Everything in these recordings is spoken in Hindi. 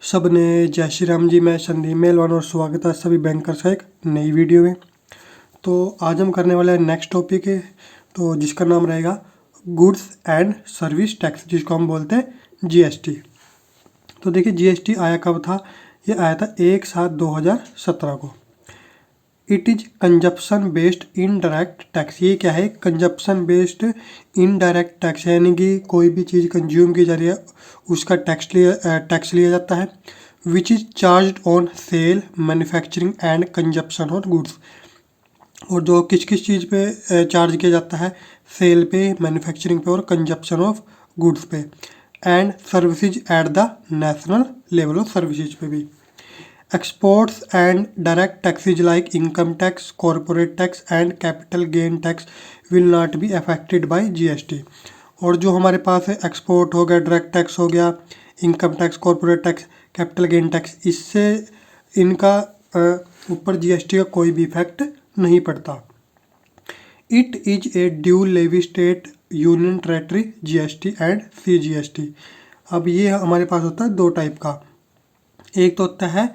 सबने जय श्री राम जी। मैं संदीप मेलवान और स्वागत है सभी बैंकर्स का एक नई वीडियो में। तो आज हम करने वाले हैं नेक्स्ट टॉपिक है तो जिसका नाम रहेगा गुड्स एंड सर्विस टैक्स, जिसको हम बोलते हैं जीएसटी। तो देखिए जीएसटी आया कब था? ये आया था 1/7/2017 को। It is consumption based indirect tax. ये क्या है? कंजप्शन बेस्ड इनडायरेक्ट टैक्स, यानी कि कोई भी चीज़ कंज्यूम की जा रही है उसका टैक्स लिया जाता है। Which is charge on sale, manufacturing and consumption of goods. और जो किस किस चीज़ पे चार्ज किया जाता है? सेल पे, मैन्युफैक्चरिंग पे और कंजप्शन ऑफ गुड्स पे। And services at the national level of services पे भी। Exports and direct taxes like income tax, corporate tax and capital gain tax will not be affected by GST। और जो हमारे पास है एक्सपोर्ट हो गया, डायरेक्ट टैक्स हो गया, income tax, corporate tax, capital gain tax, इससे इनका ऊपर जीएसटी का कोई भी इफेक्ट नहीं पड़ता। It is a dual levy state, union territory GST and CGST. अब ये हमारे पास होता है दो टाइप का। एक तो होता है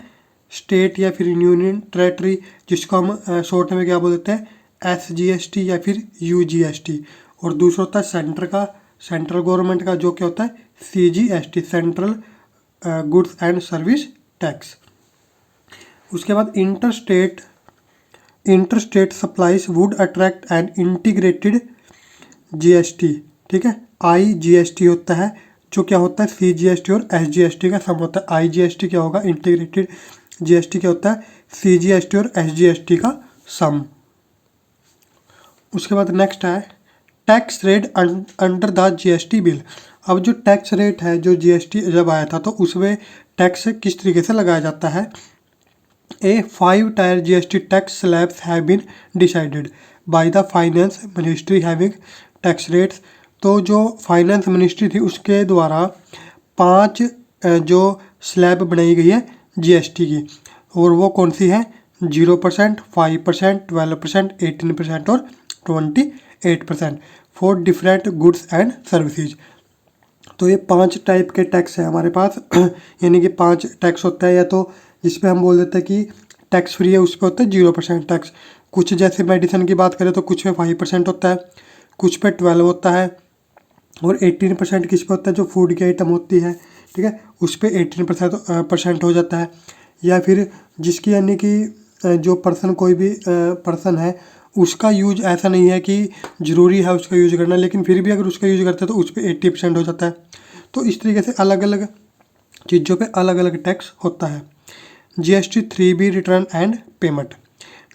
स्टेट या फिर यूनियन टेरेटरी, जिसको हम शॉर्ट में क्या बोलते हैं? एसजीएसटी या फिर यूजीएसटी। और दूसरा होता है सेंटर का, सेंट्रल गवर्नमेंट का, जो क्या होता है? CGST, central goods and service tax. उसके बाद interstate supplies would attract an integrated GST. ठीक है, आईजीएसटी होता है, जो क्या होता है? सीजीएसटी और एसजीएसटी का सम होता है। आईजीएसटी क्या होगा? इंटीग्रेटेड। जीएसटी क्या होता है? सीजीएसटी और एसजीएसटी का सम। उसके बाद नेक्स्ट है tax rate under the GST bill. अब जो टैक्स रेट है, जो जीएसटी जब आया था तो उसमें टैक्स किस तरीके से लगाया जाता है? A 5-tier GST tax slabs have been decided by the finance ministry having tax rates. तो जो फाइनेंस मिनिस्ट्री थी उसके द्वारा 5 जो स्लैब बनाई गई है जीएसटी की, और वो कौन सी है? 0%, 5%, 12%, 18% और 28% for different goods and services. तो ये 5 टाइप के टैक्स है हमारे पास यानी कि 5 टैक्स होता है। या तो जिसपे हम बोल देते हैं कि टैक्स फ्री है, उस पर होता है 0% टैक्स। कुछ जैसे मेडिसिन की बात करें तो कुछ पे 5% होता है, कुछ पे 12 होता है, और 18% किस पे होता है? जो फूड की आइटम होती है, ठीक है, उस पर 18% हो जाता है। या फिर जिसकी यानी कि जो पर्सन, कोई भी पर्सन है, उसका यूज ऐसा नहीं है कि ज़रूरी है उसका यूज करना, लेकिन फिर भी अगर उसका यूज करते हैं तो उस पर 80% हो जाता है। तो इस तरीके से अलग अलग चीज़ों पे अलग अलग टैक्स होता है। GST 3B return and payment.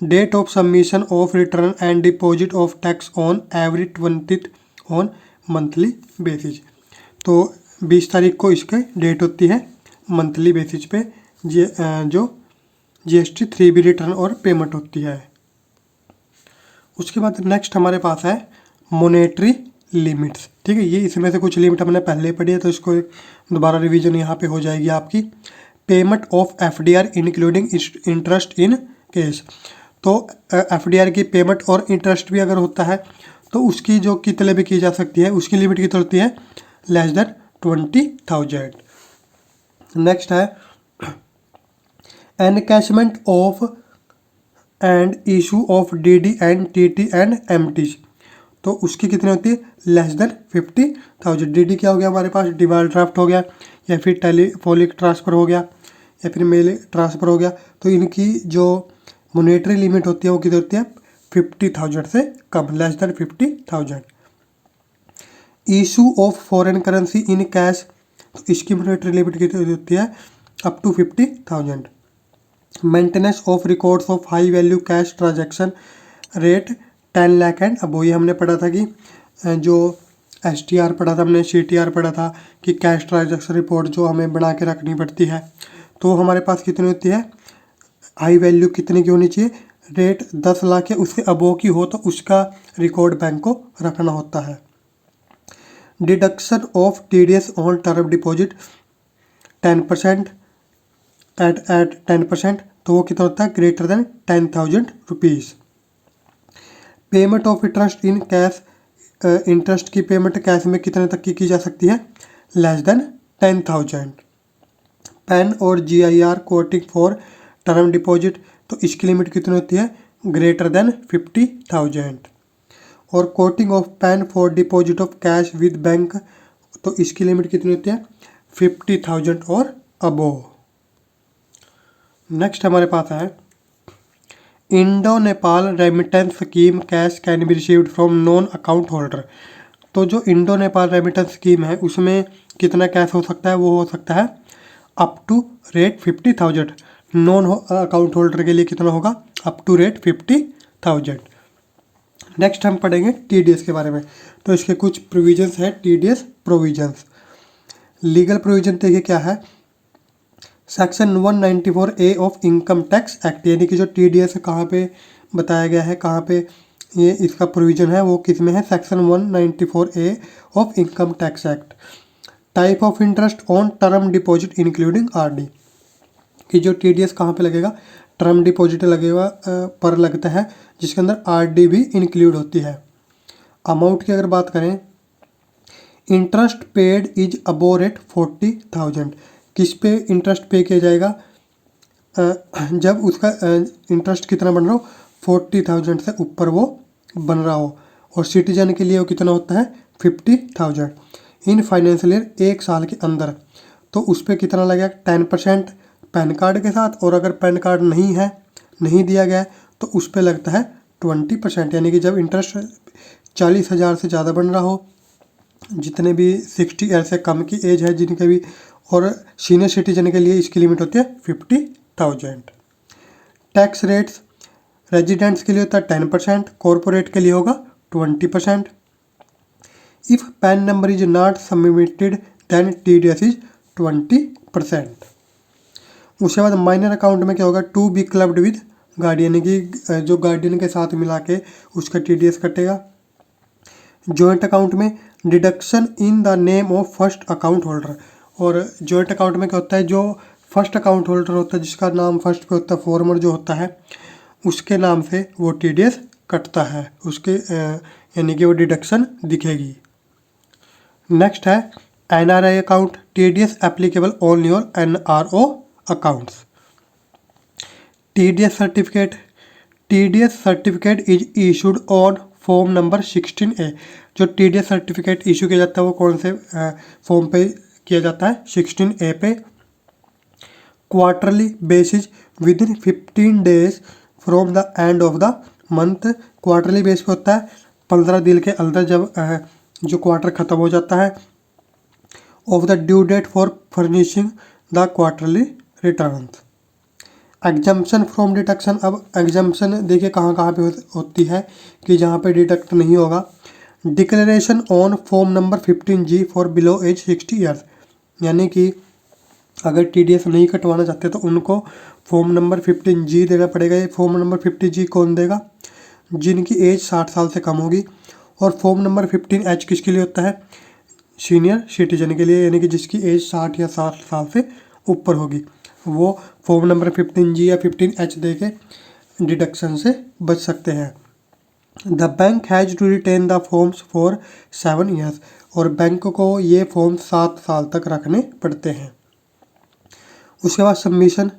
Date of submission of return and deposit of tax on every 20th on monthly basis. तो 20 तारीख को इसके डेट होती है मंथली बेसिस पे जो जीएसटी 3B रिटर्न और पेमेंट होती है। उसके बाद नेक्स्ट हमारे पास है मॉनेटरी लिमिट्स। ठीक है, ये इसमें से कुछ लिमिट हमने पहले ही पढ़ी है तो इसको दोबारा रिवीजन यहाँ पे हो जाएगी आपकी। Payment of FDR including interest in case. तो एफडीआर की पेमेंट और इंटरेस्ट भी अगर होता है तो उसकी जो कितने भी की जा सकती है, उसकी लिमिट कितनी होती है? Less than 20,000। नेक्स्ट है encashment of and issue of DD and TT and MTs. तो उसकी कितनी होती है? Less than 50,000। डीडी क्या हो गया हमारे पास? डिमांड ड्राफ्ट हो गया, या फिर टेलीफोनिक ट्रांसफ़र हो गया, या फिर मेल ट्रांसफ़र हो गया। तो इनकी जो मॉनेटरी लिमिट होती है वो कितनी होती है? 50,000 से कम, less than 50,000। Issue of foreign currency in cash. तो इसकी मॉनेटरी लिमिट कितनी होती है? Up to 50,000। Maintenance of records of high value cash transaction rate 10 lakh and अब ये हमने पढ़ा था कि जो एसटीआर पढ़ा था हमने, सीटीआर पढ़ा था कि कैश ट्रांजैक्शन रिपोर्ट जो हमें बना के रखनी पड़ती है। तो हमारे पास कितनी होती है? हाई वैल्यू कितने की होनी चाहिए? रेट 10 लाख या उससे अबोव की हो तो उसका रिकॉर्ड बैंक को रखना होता है। Deduction of TDS on term deposit 10% at 10%। तो वो कितना होता है? Greater than 10,000 rupees. Payment of interest in cash. Interest की पेमेंट कैश में कितने तक की जा सकती है? Less than 10,000। पैन और GIR quoting for term deposit, तो इसकी लिमिट कितनी होती है, ग्रेटर देन 50,000। और coating of pan for deposit of cash with bank, तो इसकी लिमिट कितनी होती है, 50,000 और अबोव। नेक्स्ट हमारे पास है Indo Nepal remittance scheme cash can be received from non account holder. तो जो इंडो नेपाल रेमिटेंस स्कीम है उसमें कितना कैश हो सकता है, वो हो सकता है up to rate 50,000। Non account holder के लिए कितना होगा, अप टू रेट 50,000। नेक्स्ट हम पढ़ेंगे TDS के बारे में। तो इसके कुछ प्रोविजंस है, TDS प्रोविजंस। लीगल प्रोविजन देखिए क्या है, section 194A of income tax act, यानी कि जो TDS है कहाँ पे बताया गया है, कहाँ पे ये इसका प्रोविजन है, वो किस में है, section 194A of income tax act. Type of interest on term deposit including RD, कि जो TDS कहाँ पे लगेगा, टर्म डिपॉजिट लगेगा पर लगता है, जिसके अंदर RD भी इंक्लूड होती है। अमाउंट की अगर बात करें, interest paid is above rate 40,000, किस पे इंटरेस्ट पे किया जाएगा, जब उसका इंटरेस्ट कितना बन रहा हो, 40,000 से ऊपर वो बन रहा हो। और सिटीजन के लिए वो कितना होता है, 50,000 इन फाइनेंशियल ईयर, एक साल के अंदर। तो उस पर कितना लगेगा, 10% पैन कार्ड के साथ, और अगर पैन कार्ड नहीं है, नहीं दिया गया है, तो उस पर लगता है 20%, यानी कि जब इंटरेस्ट 40,000 से ज़्यादा बन रहा हो, जितने भी 60 ईयर से कम की एज है जिनके भी, और सीनियर सिटीजन के लिए इसकी लिमिट होती है 50,000। टैक्स रेट्स रेजिडेंट्स के लिए होता है 10%, कॉरपोरेट के लिए होगा 20%। If PAN number is not submitted then TDS is 20%। उसके बाद माइनर अकाउंट में क्या होगा, to be clubbed with guardian, की जो गार्डियन के साथ मिला के उसका TDS कटेगा। जॉइंट अकाउंट में deduction in the name of first account holder, और जॉइंट अकाउंट में क्या होता है, जो फर्स्ट अकाउंट होल्डर होता है जिसका नाम फर्स्ट पे होता है, फॉर्मर जो होता है उसके नाम से वो TDS कटता है, उसके यानी कि वो डिडक्शन दिखेगी। नेक्स्ट है NRI account, TDS applicable on your NRO accounts. TDS certificate is issued on form number 16A। जो TDS सर्टिफिकेट इशू किया जाता है वो कौन से फॉर्म पे किया जाता है, 16A पे। Quarterly basis with in 15 days from the end of the month, quarterly base पे होता है 15 दिन के अंदर, जब जो क्वार्टर ख़त्म हो जाता है। Of the due date for furnishing the quarterly returns. Exemption from deduction, अब एग्जम्पशन देखिए कहाँ कहाँ पे होती है, कि जहाँ पे डिडक्ट नहीं होगा। Declaration on form number 15G for below age 60 years, यानी कि अगर TDS नहीं कटवाना चाहते तो उनको फॉर्म नंबर 15G देना पड़ेगा। ये फॉर्म नंबर 50G कौन देगा, जिनकी एज 60 साल से कम होगी। और फॉर्म नंबर 15H किसके लिए होता है, सीनियर सिटीजन के लिए, यानी कि जिसकी एज 60 या 60 साल से ऊपर होगी, वो फॉर्म नंबर 15G या 15H दे के डिडक्शन से बच सकते हैं। The bank has to retain the forms for 7 years, और बैंक को ये फॉर्म 7 साल तक रखने पड़ते हैं। उसके बाद submission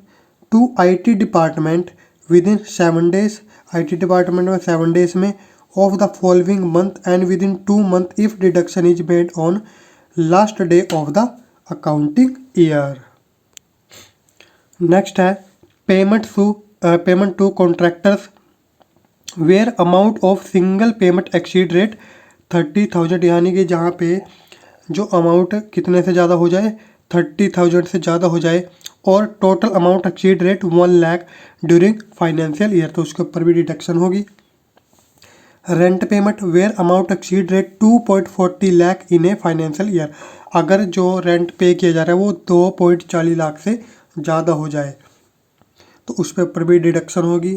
to IT department with in 7 days, IT department में 7 डेज में, of the following month and with in 2 month if deduction is made on last day of the accounting year. Next है payment to contractors where amount of single payment exceed rate 30,000, यानी कि जहाँ पे जो अमाउंट कितने से ज़्यादा हो जाए, 30,000 से ज़्यादा हो जाए, और total amount exceed rate 1 lakh during financial year, तो उसके ऊपर भी डिडक्शन होगी। Rent payment where amount exceed rate 2.40 lakh in a financial year, अगर जो रेंट पे किया जा रहा है वो 2.40 लाख से ज़्यादा हो जाए तो उस पे ऊपर भी डिडक्शन होगी।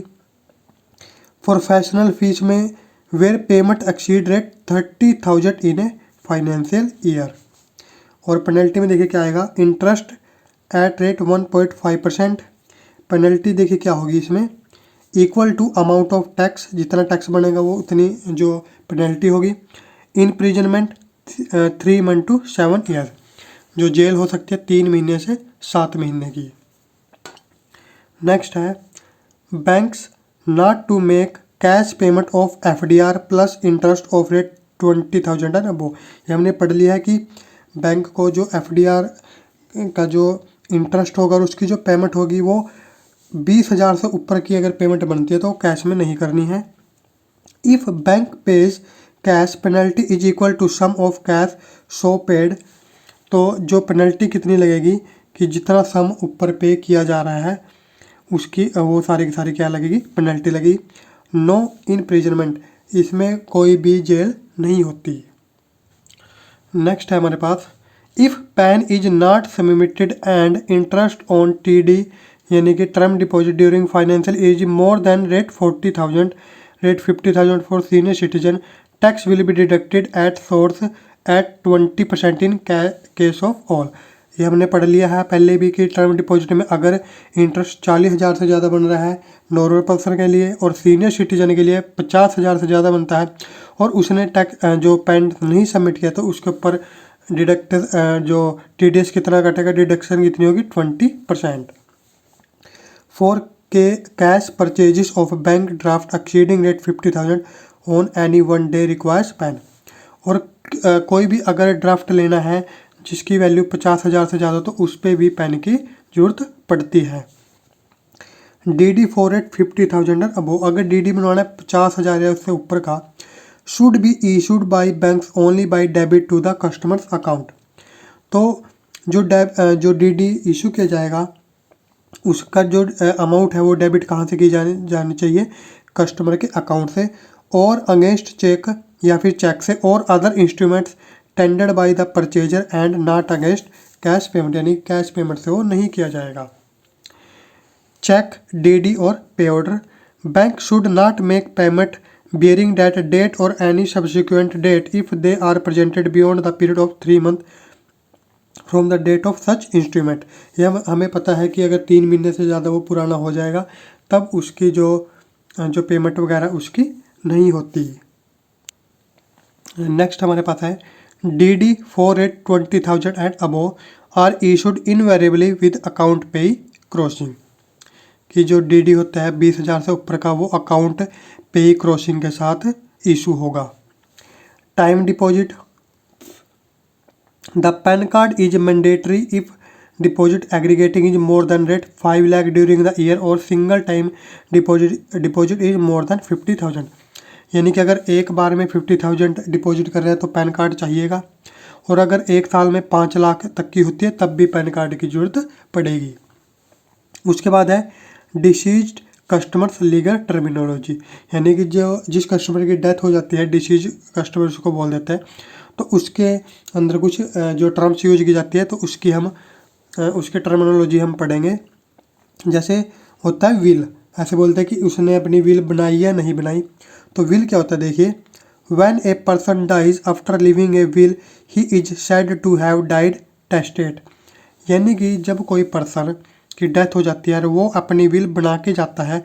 प्रोफेशनल फीस में where payment exceed rate 30,000 in a financial year. और पेनल्टी में देखिए क्या आएगा, इंटरेस्ट एट रेट 1.5%। पेनल्टी देखिए क्या होगी इसमें, equal to amount of tax, जितना टैक्स बनेगा वो उतनी जो पेनल्टी होगी। इम्प्रिजनमेंट 3 मंथ टू 7 ईयर, जो जेल हो सकती है 3 महीने से 7 महीने की। नेक्स्ट है banks not to make cash payment of FDR plus interest of rate 20,000 and above. ये हमने पढ़ लिया है कि बैंक को जो FDR का जो इंटरेस्ट होगा और उसकी जो पेमेंट होगी वो 20,000 से ऊपर की अगर पेमेंट बनती है तो कैश में नहीं करनी है। If bank pays cash penalty is equal to sum of cash so paid, तो जो पेनल्टी कितनी लगेगी कि जितना सम ऊपर पे किया जा रहा है उसकी वो सारी की सारी क्या लगेगी, पेनल्टी लगेगी। नो इम्प्रिजनमेंट, इसमें कोई भी जेल नहीं होती। नेक्स्ट है हमारे पास if PAN is not submitted and interest on TD यानी कि term deposit during financial is more than rate 40,000 rate 50,000 for senior citizen, tax will be deducted at source at 20% in case of all. ये हमने पढ़ लिया है पहले भी कि टर्म डिपॉजिट में अगर इंटरेस्ट 40,000 से ज़्यादा बन रहा है नॉर्मल पर्सन के लिए और सीनियर सिटीजन के लिए 50,000 से ज़्यादा बनता है और उसने टैक्स जो पैन नहीं सबमिट किया तो उसके ऊपर डिडक्ट जो TDS कितना कटेगा, डिडक्शन कितनी होगी 20%। फॉर के cash purchases of bank draft exceeding rate 50,000 on any one day requires pan. और कोई भी अगर ड्राफ्ट लेना है जिसकी वैल्यू 50,000 से ज़्यादा तो उस पर भी पैन की जरूरत पड़ती है। DD फॉर रेट 50,000 अबो, अगर DD बनवाना है 50,000 या उससे ऊपर का, should be issued by banks only by debit to the customer's account. तो जो DD इशू किया जाएगा उसका जो अमाउंट है वो डेबिट कहाँ से की जानी चाहिए, कस्टमर के अकाउंट से, और अगेंस्ट चेक या फिर चेक से, और other instruments tendered by the purchaser and not against cash payment, यानी कैश पेमेंट से वो नहीं किया जाएगा। चेक, DD और पे order, bank should not make payment bearing that date or any subsequent date if they are presented beyond the period of 3 months from the date of such instrument। यह हमें पता है कि अगर 3 महीने से ज़्यादा वो पुराना हो जाएगा तब उसकी जो पेमेंट वगैरह उसकी नहीं होती। नेक्स्ट हमारे पास है DD for rate 20,000 and above are issued invariably with account pay crossing, कि जो DD होता है 20,000 से ऊपर का वो अकाउंट पे क्रॉसिंग के साथ इशू होगा। Time deposit, the PAN card is mandatory if deposit aggregating is more than rate 5 lakh during the year और single time deposit is more than 50,000, यानी कि अगर एक बार में 50,000 डिपॉजिट कर रहे हैं तो पैन कार्ड चाहिएगा, और अगर एक साल में 5 लाख तक की होती है तब भी पैन कार्ड की जरूरत पड़ेगी। उसके बाद है डिसीज्ड कस्टमर्स लीगल टर्मिनोलॉजी, यानी कि जो जिस कस्टमर की डेथ हो जाती है डिसीज कस्टमर उसको बोल देते हैं, तो उसके अंदर कुछ जो टर्म्स यूज की जाती है तो उसकी हम उसके टर्मिनोलॉजी हम पढ़ेंगे। जैसे होता है विल, ऐसे बोलते हैं कि उसने अपनी विल बनाई या नहीं बनाई, तो विल क्या होता है देखिए, when a person dies after living a will he is said to have died testate, यानी कि जब कोई पर्सन की डेथ हो जाती है और वो अपनी विल बना के जाता है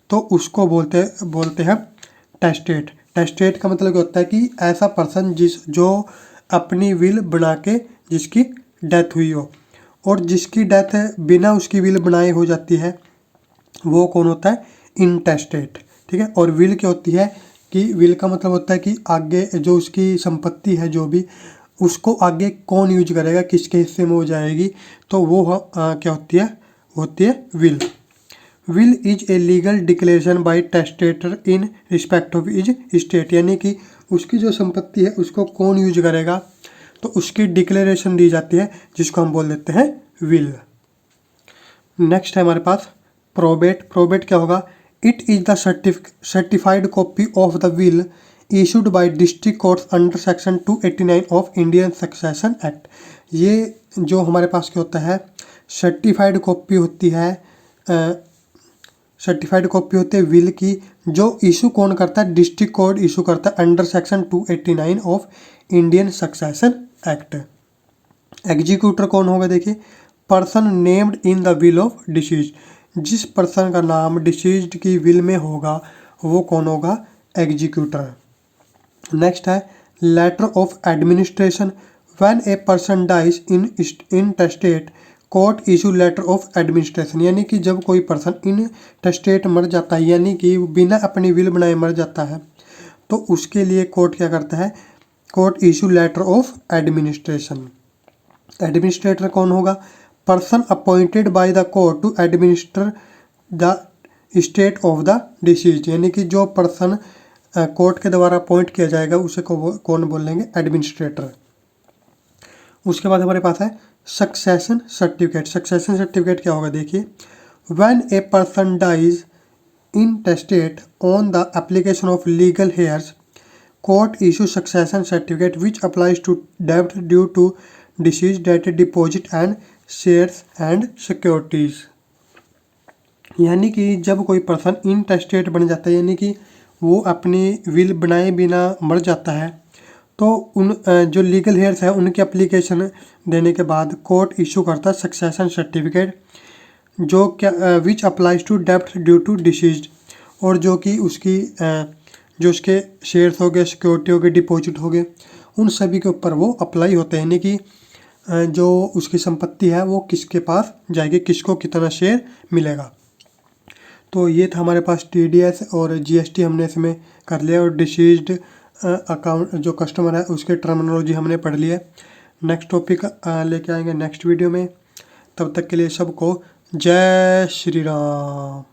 तो उसको बोलते हैं टेस्टेट। टेस्टेट का मतलब क्या होता है कि ऐसा पर्सन जो अपनी विल बना के जिसकी डेथ हुई हो, और जिसकी डेथ बिना उसकी विल बनाए हो जाती है वो कौन होता है, इंटेस्टेट। ठीक है, और विल क्या होती है कि विल का मतलब होता है कि आगे जो उसकी संपत्ति है जो भी उसको आगे कौन यूज करेगा, किसके हिस्से में हो जाएगी, तो वो क्या होती है will. Will is a legal declaration bye testator in respect of is state, यानी कि उसकी जो संपत्ति है उसको कौन यूज करेगा तो उसकी डिक्लेरेशन दी जाती है जिसको हम बोल देते हैं विल। नेक्स्ट है हमारे पास प्रोबेट। प्रोबेट क्या होगा, it is the certified copy of the will issued by district courts under section 289 of Indian succession act. ये जो हमारे पास क्या होता है, सर्टिफाइड कॉपी होती है, सर्टिफाइड कॉपी होती है विल की, जो इशू कौन करता है, डिस्ट्रिक्ट कोर्ट इशू करता है under section 289 of Indian succession act. Executor कौन होगा देखिए, person named in the will of disease, जिस पर्सन का नाम डिसीज्ड की विल में होगा वो कौन होगा, एग्जीक्यूटर। नेक्स्ट है letter of administration, when a person dies intestate court issue letter of administration, यानी कि जब कोई पर्सन इन टेस्टेट मर जाता है, यानी कि बिना अपनी विल बनाए मर जाता है, तो उसके लिए कोर्ट क्या करता है, court issue letter of administration. Administrator कौन होगा, person appointed by the court to administer the state of the deceased, यानी कि जो पर्सन कोर्ट के द्वारा अपॉइंट किया जाएगा उसे कौन बोलेंगे, एडमिनिस्ट्रेटर। उसके बाद हमारे पास है सक्सेशन सर्टिफिकेट। सक्सेशन सर्टिफिकेट क्या होगा, देखिए, when a person dies intestate on the application of legal heirs, court issue succession certificate which applies to debt due to deceased, debt, deposit and shares and securities। यानी कि जब कोई पर्सन इंटेस्टेट बन जाता है, यानी कि वो अपनी विल बनाए बिना मर जाता है, तो उन जो लीगल हेयर्स है उनकी एप्लीकेशन देने के बाद कोर्ट इशू करता है सक्सेशन सर्टिफिकेट, जो क्या विच अप्लाइज टू डेप्थ ड्यू टू डिसीज्ड, और जो कि उसकी जो उसके शेयर्स हो गए, सिक्योरिटी हो गई, डिपॉजिट हो गए, उन सभी के ऊपर वो अप्लाई होते हैं, यानी कि जो उसकी संपत्ति है वो किसके पास जाएगी, किसको कितना शेयर मिलेगा। तो ये था हमारे पास टीडीएस और जीएसटी हमने इसमें कर लिया, और डिसीज्ड अकाउंट जो कस्टमर है उसके टर्मिनोलॉजी हमने पढ़ लिया। नेक्स्ट टॉपिक लेके आएंगे नेक्स्ट वीडियो में, तब तक के लिए सबको जय श्री राम।